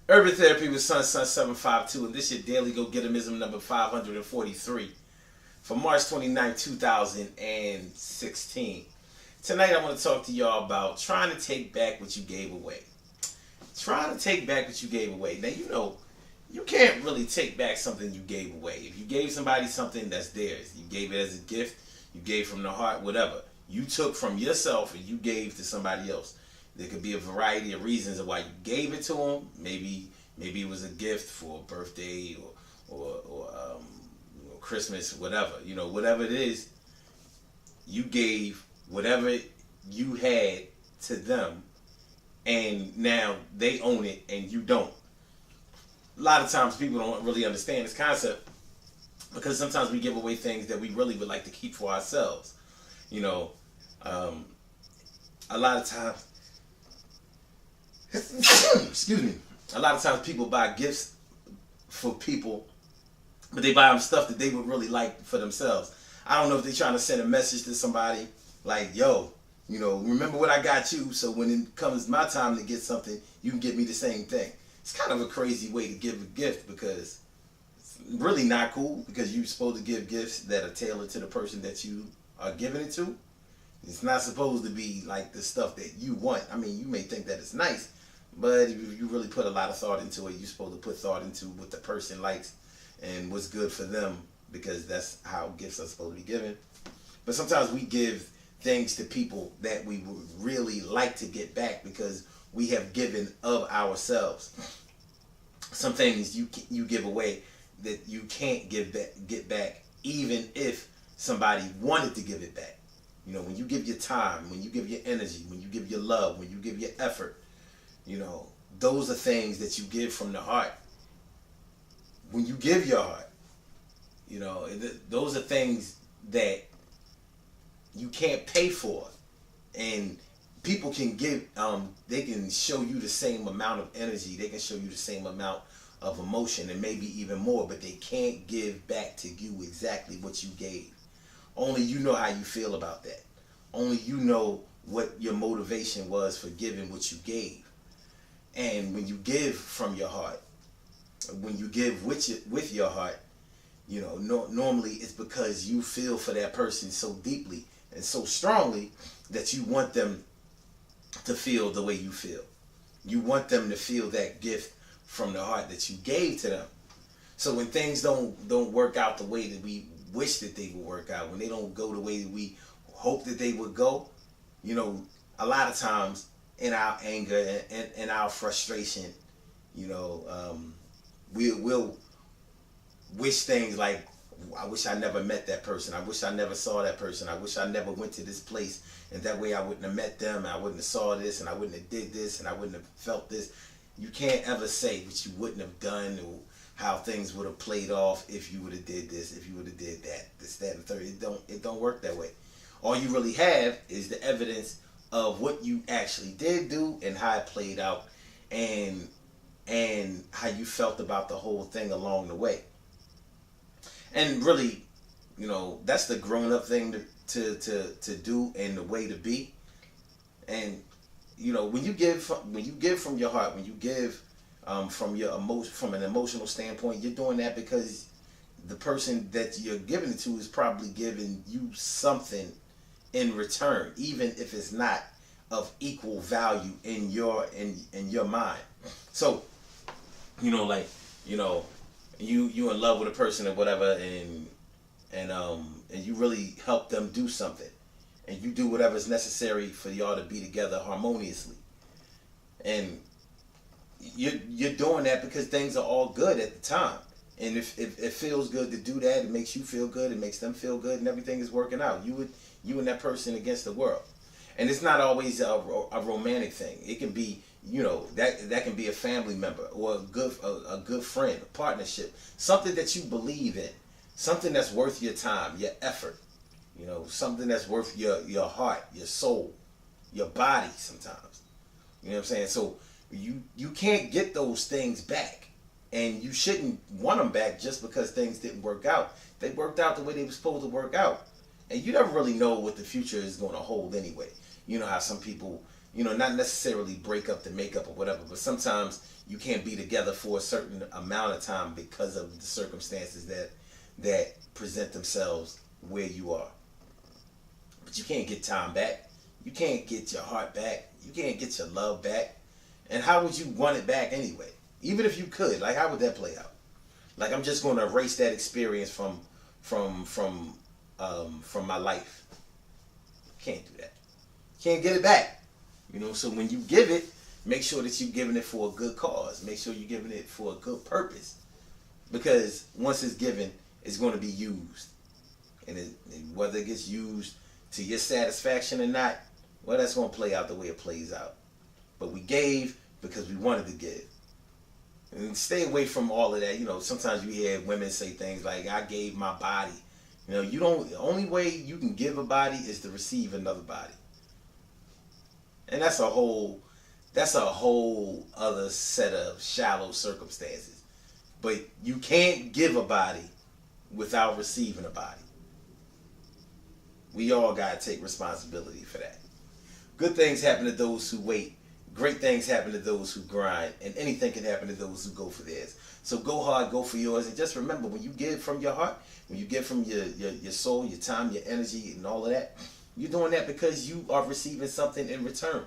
Urban Therapy with Sun752, and this is your daily Go Getimism number 543 for March 29, 2016. Tonight I want to talk to y'all about trying to take back what you gave away. Trying to take back what you gave away. Now, you can't really take back something you gave away. If you gave somebody something that's theirs, you gave it as a gift, you gave from the heart, whatever. You took from yourself and you gave to somebody else. There could be a variety of reasons of why you gave it to them. Maybe it was a gift for a birthday or Christmas, whatever. Whatever it is, you gave whatever you had to them, and now they own it and you don't. A lot of times people don't really understand this concept because sometimes we give away things that we really would like to keep for ourselves. A lot of times, excuse me, a lot of times people buy gifts for people, but they buy them stuff that they would really like for themselves. I don't know if they're trying to send a message to somebody like, yo, remember what I got you, so when it comes my time to get something, you can give me the same thing. It's kind of a crazy way to give a gift because it's really not cool, because you're supposed to give gifts that are tailored to the person that you are giving it to. It's not supposed to be like the stuff that you want. I mean, you may think that it's nice, but if you really put a lot of thought into it, you're supposed to put thought into what the person likes and what's good for them, because that's how gifts are supposed to be given. But sometimes we give things to people that we would really like to get back because we have given of ourselves. Some things you give away that you can't get back, even if somebody wanted to give it back. When you give your time, when you give your energy, when you give your love, when you give your effort, those are things that you give from the heart. When you give your heart, those are things that you can't pay for, and people can give. They can show you the same amount of energy. They can show you the same amount of emotion, and maybe even more. But they can't give back to you exactly what you gave. Only you know how you feel about that. Only you know what your motivation was for giving what you gave. And when you give from your heart, when you give with your heart, normally it's because you feel for that person so deeply and so strongly that you want them to feel the way you feel. You want them to feel that gift from the heart that you gave to them. So when things don't work out the way that we wish that they would work out, when they don't go the way that we hope that they would go, a lot of times in our anger and our frustration, we'll wish things like, I wish I never met that person. I wish I never saw that person. I wish I never went to this place, and that way I wouldn't have met them, and I wouldn't have saw this, and I wouldn't have did this, and I wouldn't have felt this. You can't ever say what you wouldn't have done or how things would have played off if you would have did this, if you would have did that, this, that, and the third. It don't work that way. All you really have is the evidence of what you actually did do and how it played out, and how you felt about the whole thing along the way. And really, that's the grown-up thing to do and the way to be. And when you give from your heart, when you give from an emotional standpoint, you're doing that because the person that you're giving it to is probably giving you something in return, even if it's not of equal value in your mind. So, you in love with a person or whatever, and you really help them do something, and you do whatever's necessary for y'all to be together harmoniously, and you're doing that because things are all good at the time, and if it feels good to do that, it makes you feel good, it makes them feel good, and everything is working out. You and that person against the world, and it's not always a romantic thing. It can be, that can be a family member or a good friend, a partnership, something that you believe in, something that's worth your time, your effort, something that's worth your heart, your soul, your body sometimes. You know what I'm saying? So you can't get those things back, and you shouldn't want them back just because things didn't work out. They worked out the way they were supposed to work out, and you never really know what the future is going to hold anyway. You know how some people, You know, not necessarily break up the makeup or whatever, but sometimes you can't be together for a certain amount of time because of the circumstances that present themselves where you are. But you can't get time back. You can't get your heart back. You can't get your love back. And how would you want it back anyway? Even if you could, like, how would that play out? Like, I'm just going to erase that experience from my life. Can't do that. Can't get it back. You know, so when you give it, make sure that you're giving it for a good cause. Make sure you're giving it for a good purpose. Because once it's given, it's going to be used. And whether it gets used to your satisfaction or not, well, that's going to play out the way it plays out. But we gave because we wanted to give. And stay away from all of that. You know, sometimes you hear women say things like, I gave my body. You know, the only way you can give a body is to receive another body. And that's a whole other set of shallow circumstances. But you can't give a body without receiving a body. We all got to take responsibility for that. Good things happen to those who wait. Great things happen to those who grind. And anything can happen to those who go for theirs. So go hard, go for yours. And just remember, when you give from your heart, when you give from your soul, your time, your energy, and all of that, you're doing that because you are receiving something in return.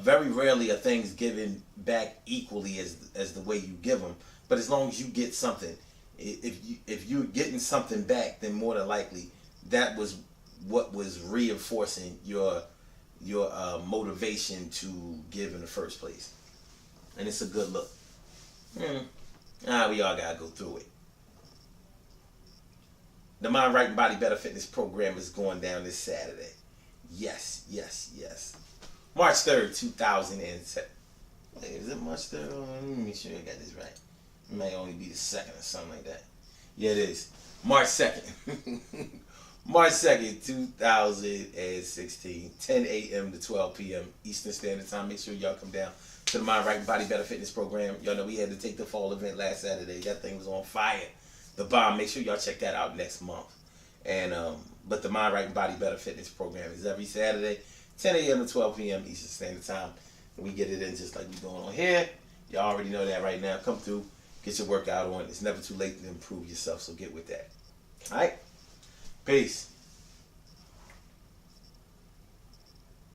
Very rarely are things given back equally as the way you give them. But as long as you get something, if you're getting something back, then more than likely that was what was reinforcing your motivation to give in the first place. And it's a good look. We all gotta go through it. The Mind Right and Body Better Fitness program is going down this Saturday. Yes. March 3rd, 2007. Is it March 3rd? Let me make sure I got this right. It may only be the 2nd or something like that. Yeah, it is. March 2nd. March 2nd, 2016, 10 a.m. to 12 p.m. Eastern Standard Time. Make sure y'all come down to the Mind Right and Body Better Fitness program. Y'all know we had to take the fall event last Saturday. That thing was on fire. The bomb. Make sure y'all check that out next month. And but the Mind Right and Body Better Fitness program is every Saturday, 10 a.m. to 12 p.m. Eastern Standard Time. And we get it in just like we're doing on here. Y'all already know that right now. Come through, get your workout on. It's never too late to improve yourself, so get with that. All right? Peace.